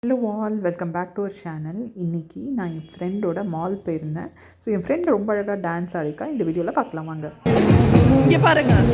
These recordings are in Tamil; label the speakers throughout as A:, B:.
A: Hello all, welcome back to our channel. இன்றைக்கி நான் என் ஃப்ரெண்டோட மால் போயிருந்தேன். ஸோ என் ஃப்ரெண்ட் ரொம்ப அழகாக டான்ஸ் ஆடிக்கா. இந்த வீடியோவில் பார்க்கலாம் வாங்க.
B: இங்கே பாருங்கள்.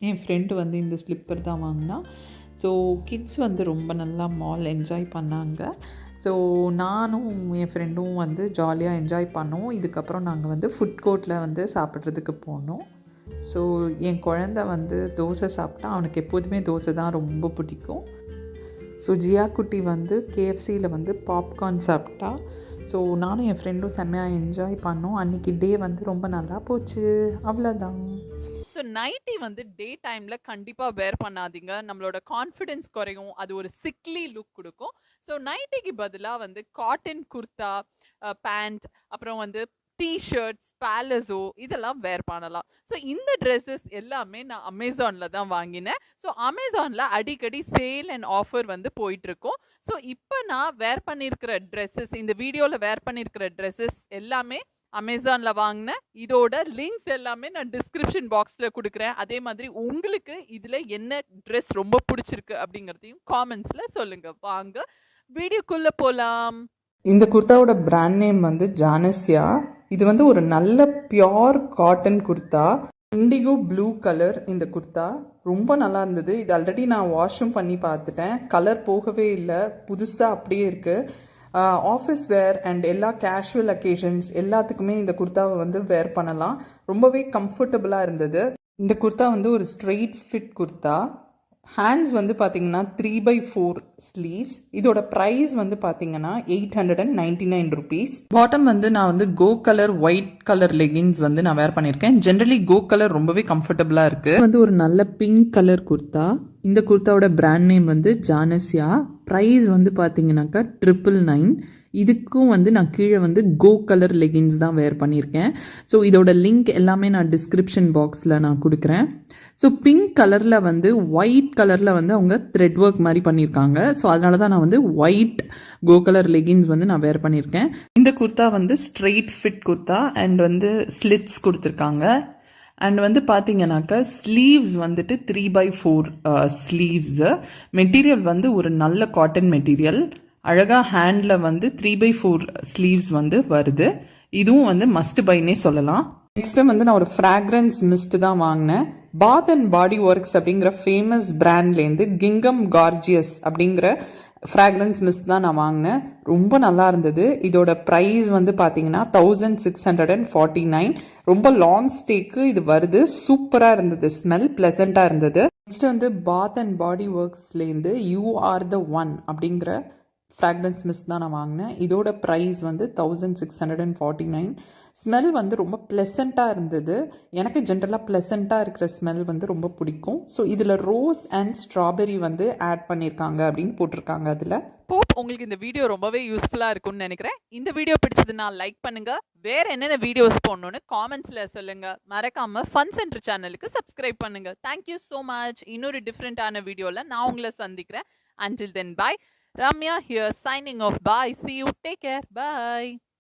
A: என் ஃப்ரெண்டு வந்து இந்த ஸ்லிப்பர் தான் வாங்கினா. ஸோ கிட்ஸ் வந்து ரொம்ப நல்லா மால் என்ஜாய் பண்ணாங்க. ஸோ நானும் என் ஃப்ரெண்டும் வந்து ஜாலியாக என்ஜாய் பண்ணோம். இதுக்கப்புறம் நாங்கள் வந்து ஃபுட் கோர்ட்டில் வந்து சாப்பிட்றதுக்கு போனோம். ஸோ என் குழந்த வந்து தோசை சாப்பிட்டா. அவனுக்கு எப்போதுமே தோசை தான் ரொம்ப பிடிக்கும். ஸோ ஜியா குட்டி வந்து கேஎஃப்சியில் வந்து பாப்கார்ன் சாப்பிட்டா. ஸோ நானும் என் ஃப்ரெண்டும் செம்மையாக என்ஜாய் பண்ணோம். அன்றைக்கி டே வந்து ரொம்ப நல்லா போச்சு. அவ்வளோதான்.
B: ஸோ நைட்டி வந்து டே டைமில் கண்டிப்பாக வேர் பண்ணாதீங்க. நம்மளோட கான்ஃபிடென்ஸ் குறையும். அது ஒரு சிக்லி லுக் கொடுக்கும். ஸோ நைட்டிக்கு பதிலாக வந்து காட்டன் குர்தா, பேண்ட், அப்புறம் வந்து டிஷர்ட்ஸ், பேலஸோ இதெல்லாம் வேர் பண்ணலாம். ஸோ இந்த ட்ரெஸ்ஸஸ் எல்லாமே நான் அமேசானில் தான் வாங்கினேன். ஸோ அமேசானில் அடிக்கடி சேல் அண்ட் ஆஃபர் வந்து போயிட்டுருக்கோம். ஸோ இப்போ நான் வேர் பண்ணியிருக்கிற ட்ரெஸ்ஸஸ், இந்த வீடியோவில் வேர் பண்ணியிருக்கிற ட்ரெஸ்ஸஸ் எல்லாமே அமேசானில் வாங்கினேன். இதோட லிங்க்ஸ் எல்லாமே நான் டிஸ்கிரிப்ஷன் பாக்ஸில் கொடுக்குறேன். அதே மாதிரி உங்களுக்கு இதில் என்ன ட்ரெஸ் ரொம்ப பிடிச்சிருக்கு அப்படிங்கிறதையும் காமெண்ட்ஸில் சொல்லுங்கள். வாங்க வீடியோக்குள்ளே போகலாம்.
A: இந்த குர்தாவோட பிராண்ட் நேம் வந்து ஜானஸ்யா. இது வந்து ஒரு நல்ல pure cotton kurta. Indigo blue colour. இந்த குர்தா ரொம்ப நல்லா இருந்தது. இது ஆல்ரெடி நான் வாஷும் பண்ணி பார்த்துட்டேன். கலர் போகவே இல்லை, புதுசாக அப்படியே இருக்குது. ஆஃபீஸ் வேர் அண்ட் எல்லா கேஷுவல் அக்கேஷன்ஸ் எல்லாத்துக்குமே இந்த குர்தாவை வந்து வேர் பண்ணலாம். ரொம்பவே கம்ஃபர்டபுளாக இருந்தது. இந்த குர்தா வந்து ஒரு ஸ்ட்ரெயிட் ஃபிட் குர்தா. ஹேண்ட்ஸ் வந்து பார்த்தீங்கன்னா 3/4 ஸ்லீவ்ஸ். இதோட ப்ரைஸ் வந்து பார்த்தீங்கன்னா 899 rupees. பாட்டம் வந்து நான் வந்து கோ கலர் ஒயிட் கலர் லெகின்ஸ் வந்து நான் வேர் பண்ணியிருக்கேன். ஜென்ரலி கோ கலர் ரொம்பவே கம்ஃபர்டபுளாக இருக்குது. வந்து ஒரு நல்ல பிங்க் கலர் குர்தா. இந்த குர்தாவோட பிராண்ட் நேம் வந்து ஜானஸ்யா. ப்ரைஸ் வந்து பார்த்தீங்கன்னாக்கா 999. இதுக்கும் வந்து நான் கீழே வந்து கோ கலர் லெகின்ஸ் தான் வேர் பண்ணியிருக்கேன். ஸோ இதோட லிங்க் எல்லாமே நான் டிஸ்கிரிப்ஷன் பாக்ஸில் நான் கொடுக்குறேன். ஸோ பிங்க் கலரில் வந்து ஒயிட் கலரில் வந்து அவங்க த்ரெட் ஒர்க் மாதிரி பண்ணியிருக்காங்க. ஸோ அதனால தான் நான் வந்து ஒயிட் கோ கலர் லெகின்ஸ் வந்து நான் வேர் பண்ணியிருக்கேன். இந்த குர்தா வந்து ஸ்ட்ரெயிட் ஃபிட் குர்தா அண்ட் வந்து ஸ்லிட்ஸ் கொடுத்துருக்காங்க. அண்ட் வந்து பார்த்தீங்கன்னாக்கா ஸ்லீவ்ஸ் வந்துட்டு 3/4 ஸ்லீவ்ஸு. மெட்டீரியல் வந்து ஒரு நல்ல காட்டன் மெட்டீரியல். அழகாக ஹேண்டில் வந்து 3/4 ஸ்லீவ்ஸ் வந்து வருது. இதுவும் வந்து மஸ்ட் பைனே சொல்லலாம். நெக்ஸ்ட்டு வந்து நான் ஒரு ஃப்ராக்ரன்ஸ் மிஸ்ட் தான் வாங்கினேன். பாத் அண்ட் பாடி ஒர்க்ஸ் அப்படிங்கிற ஃபேமஸ் பிராண்ட்லேருந்து கிங்கம் கார்ஜியஸ் அப்படிங்கிற ஃப்ராக்ரன்ஸ் மிஸ்ட் தான் நான் வாங்கினேன். ரொம்ப நல்லா இருந்தது. இதோட ப்ரைஸ் வந்து பார்த்தீங்கன்னா 1649. ரொம்ப லாங் ஸ்டேக்கு இது வருது. சூப்பராக இருந்தது. ஸ்மெல் ப்ளசண்ட்டாக இருந்தது. நெக்ஸ்ட் வந்து பாத் அண்ட் பாடி ஒர்க்ஸ்லேருந்து யூ ஆர் த ஒன் அப்படிங்கிற ஃப்ராக்ரன்ஸ் மிஸ்ட் தான் நான் வாங்கினேன். இதோட ப்ரைஸ் வந்து 1649. ஸ்மெல் வந்து ரொம்ப ப்ளசண்ட்டாக இருந்தது. எனக்கு ஜென்ரலாக ப்ளசண்ட்டாக இருக்கிற ஸ்மெல் வந்து ரொம்ப பிடிக்கும். ஸோ இதில் ரோஸ் அண்ட் ஸ்ட்ராபெரி வந்து ஆட் பண்ணியிருக்காங்க அப்படின்னு போட்டிருக்காங்க அதில்.
B: ஹோப் உங்களுக்கு இந்த வீடியோ ரொம்பவே யூஸ்ஃபுல்லாக இருக்கும்னு நினைக்கிறேன். இந்த வீடியோ பிடிச்சதுன்னா லைக் பண்ணுங்க. வேற என்னென்ன வீடியோஸ் போடணும்னு காமெண்ட்ஸில் சொல்லுங்க. மறக்காம ஃபன் சென்டர் சேனலுக்கு சப்ஸ்கிரைப் பண்ணுங்க. Thank you so much. இன்னொரு டிஃப்ரெண்ட்டான வீடியோவில் நான் உங்களை சந்திக்கிறேன். Until then, bye. Ramya here signing off. Bye. See you. Take care. Bye.